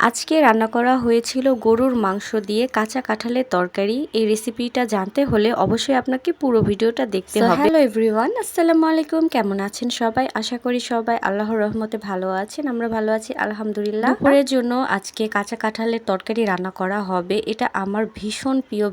আজকে রান্না করা হয়েছিল গরুর মাংস দিয়ে কাঁচা কাঁঠালের তরকারি। এই রেসিপিটা জানতে হলে অবশ্যই আপনাকে পুরো ভিডিওটা দেখতে হবে। হ্যালো এভরিওয়ান, আসসালামু আলাইকুম। কেমন আছেন সবাই? আশা করি সবাই আল্লাহর রহমতে ভালো আছেন। আমরা ভালো আছি আলহামদুলিল্লাহ। দুপুরের জন্য আজকে কাঁচা কাঁঠালের তরকারি রান্না করা হবে। এটা আমার ভীষণ প্রিয়,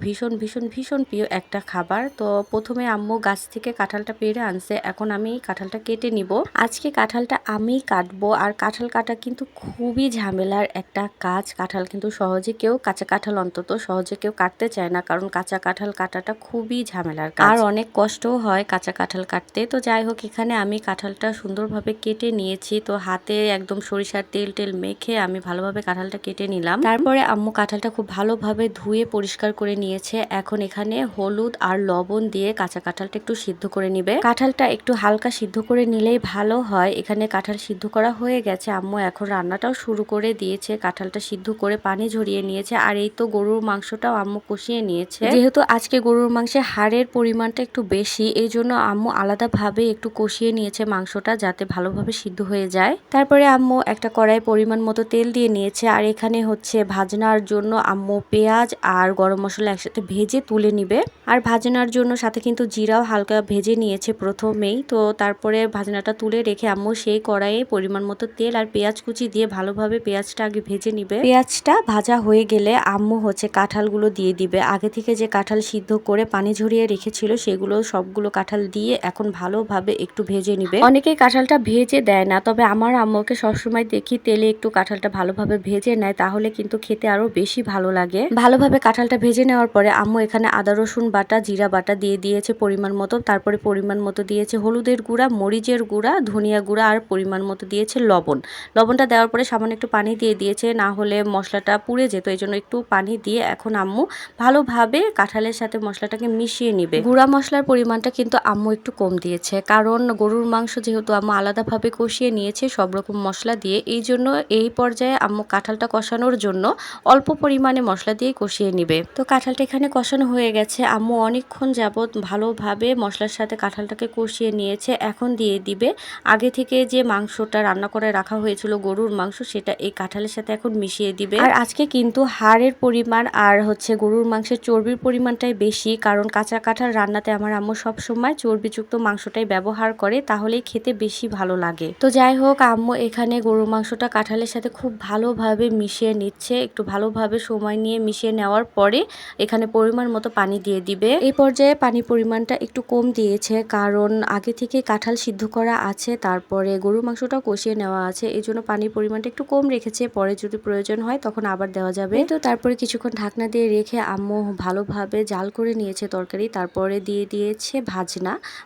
ভীষণ প্রিয় একটা খাবার। তো প্রথমে আম্মু গাছ থেকে কাঁঠালটা পেড়ে আনছে, এখন আমি কাঁঠালটা কেটে নিব। আজকে কাঁঠালটা আমি কাটবো। আর কাঁঠাল কাটা কিন্তু খুবই ঝামেলার একটা কাজ। কাঁঠাল কিন্তু সহজে কেউ, কাঁচা কাঁঠাল অন্তত সহজে কেউ কাটতে চায় না, কারণ কাঁচা কাঁঠাল কাটাটা খুবই ঝামেলার কাজ আর অনেক কষ্টও হয় কাঁচা কাঁঠাল কাটতে। তো যাই হোক, এখানে আমি কাঁঠালটা সুন্দরভাবে কেটে নিয়েছি। তো হাতে একদম সরিষার তেল মেখে আমি ভালোভাবে কাঁঠালটা কেটে নিলাম। তারপরে আম্মু কাঁঠালটা খুব ভালোভাবে ধুয়ে পরিষ্কার করে নিয়েছে। এখন এখানে হলুদ আর লবণ দিয়ে কাঁচা কাঁঠালটা একটু সিদ্ধ করে নিবে। কাঁঠালটা একটু হালকা সিদ্ধ করে নিলেই ভালো হয়। এখানে কাঁঠাল সিদ্ধ করা হয়ে গেছে, আম্মু এখন রান্নাটাও শুরু করে দিয়েছে। কাঁঠালটা সিদ্ধ করে পানি ঝরিয়ে নিয়েছে। আর এই তো গরুর মাংসটাও আম্মু কষিয়ে নিয়েছে। যেহেতু আজকে গরুর মাংসে হাড়ের পরিমাণটা একটু বেশি, এই জন্য আম্মু আলাদাভাবে একটু কষিয়ে নিয়েছে মাংসটা, যাতে ভালোভাবে সিদ্ধ হয়ে যায়। তারপরে আম্মু একটা কড়াই পরিমাণ মতো তেল দিয়ে নিয়েছে। আর এখানে হচ্ছে ভাজনার জন্য আম্মু পেঁয়াজ আর গরম মশলা একসাথে ভেজে তুলে নিবে। আর ভাজনার জন্য সাথে কিন্তু জিরাও হালকা ভেজে নিয়েছে প্রথমেই। তো তারপরে ভাজনাটা তুলে রেখে আম্মু সেই কড়াইয়ে পরিমাণ মতো তেল আর পেঁয়াজ কুচি দিয়ে ভালোভাবে পেঁয়াজটা আগে ভেজে নিবে। পেঁয়াজটা ভাজা হয়ে গেলে আম্মু হচ্ছে কাঁঠালগুলো দিয়ে দিবে। আগে থেকে যে কাঁঠাল সিদ্ধ করে পানি ঝরিয়ে রেখেছিল সেগুলো সবগুলো কাঁঠাল দিয়ে এখন ভালোভাবে একটু ভেজে নিবে। অনেকেই কাঁঠালটা ভেজে দেয় না, তবে আমার আম্মুকে সবসময় দেখি তেলে একটু কাঁঠালটা ভালোভাবে ভেজে নেয়, তাহলে কিন্তু খেতে আরো বেশি ভালো লাগে। ভালোভাবে কাঁঠালটা ভেজে নেওয়ার পরে আম্মু এখানে আদা রসুন বাটা, জিরা বাটা দিয়ে দিয়েছে পরিমাণ মতো। তারপরে পরিমাণ মতো দিয়েছে হলুদের গুঁড়া, মরিচের গুঁড়া, ধনিয়া গুঁড়া আর পরিমাণ মতো দিয়েছে লবণ। লবণটা দেওয়ার পরে সামান্য একটু পানি দিয়ে দিয়েছে, না হলে মশলাটা পুড়ে যেত, এই জন্য একটু পানি দিয়ে এখন আম্মু ভালোভাবে কাঁঠালের সাথে মশলাটাকে মিশিয়ে নিবে। গুঁড়া মশলার পরিমাণটা কিন্তু আম্মু একটু কম দিয়েছে, কারণ গরুর মাংস যেহেতু আম্মু আলাদাভাবে কষিয়ে নিয়েছে সব রকম মশলা দিয়ে, এই জন্য এই পর্যায়ে আম্মু কাঁঠালটা কষানোর জন্য অল্প পরিমাণে মশলা দিয়ে কষিয়ে নিবে। তো কাঁঠালটা এখানে কষানো হয়ে গেছে, আম্মু অনেকক্ষণ যাবত ভালোভাবে মশলার সাথে কাঁঠালটাকে কষিয়ে নিয়েছে। এখন দিয়ে দিবে আগে থেকে যে মাংসটা রান্না করে রাখা হয়েছিল গরুর মাংস, সেটা এই কাঁঠালের সাথে এখন মিশিয়ে দিবে। আর আজকে কিন্তু হাড়ের পরিমাণ আর হচ্ছে গরুর মাংসের চর্বির পরিমাণটাই বেশি, কারণ কাঁচা কাঁঠাল রান্নাতে আমার আম্মু সব সময় চর্বিযুক্ত মাংসটাই ব্যবহার করে, তাহলেই খেতে বেশি ভালো লাগে। তো যাই হোক, আম্মু এখানে গরুর মাংসটা কাঁঠালের সাথে খুব ভালোভাবে মিশিয়ে নিচ্ছে। একটু ভালোভাবে সময় নিয়ে মিশিয়ে নেওয়ার পরে এখানে পরিমাণ মতো পানি দিয়ে দিবে। এই পর্যায়ে পানির পরিমাণটা একটু কম দিয়েছে, কারণ আগে থেকে কাঁঠাল সিদ্ধ করা আছে, তারপরে গরুর মাংসটাও কষিয়ে নেওয়া আছে, এই জন্য পানির পরিমাণটা একটু কম রেখেছে। পরে যদি প্রয়োজন হয় তখন আবার দেওয়া যাবে। তো তারপরে কিছুক্ষণ ঢাকনা দিয়ে রেখে আম্মু ভালোভাবে জাল করে নিয়েছে তরকারি। তারপরে দিয়ে দিয়েছে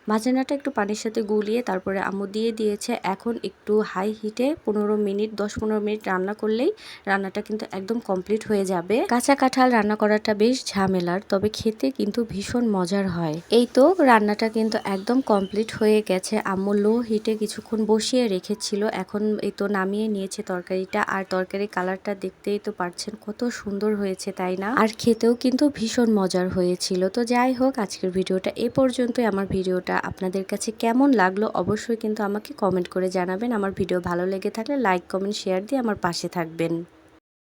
ভাজনাটা একটু পানির সাথে গুলিয়ে তারপরে আম্মু দিয়ে দিয়েছে। এখন একটু হাই হিটে 10-15 মিনিট রান্না করলেই রান্নাটা কিন্তু একদম কমপ্লিট হয়ে যাবে। কাঁচা কাঁঠাল রান্না করাটা বেশ ঝামেলার, তবে খেতে কিন্তু ভীষণ মজার হয়। এই তো রান্নাটা কিন্তু একদম কমপ্লিট হয়ে গেছে। আম্মু লো হিটে কিছুক্ষণ বসিয়ে রেখেছিল, এখন এই তো নামিয়ে নিয়েছে তরকারিটা। আর তরকারির কালারটা দেখতেই তো পারছেন কত সুন্দর হয়েছে, তাই না? আর খেতেও কিন্তু ভীষণ মজার হয়েছিল। তো যাই হোক, আজকের ভিডিওটা এ পর্যন্তই। আমার ভিডিওটা আপনাদের কাছে কেমন লাগলো অবশ্যই কিন্তু আমাকে কমেন্ট করে জানাবেন। আমার ভিডিও ভালো লেগে থাকলে লাইক, কমেন্ট, শেয়ার দিয়ে আমার পাশে থাকবেন।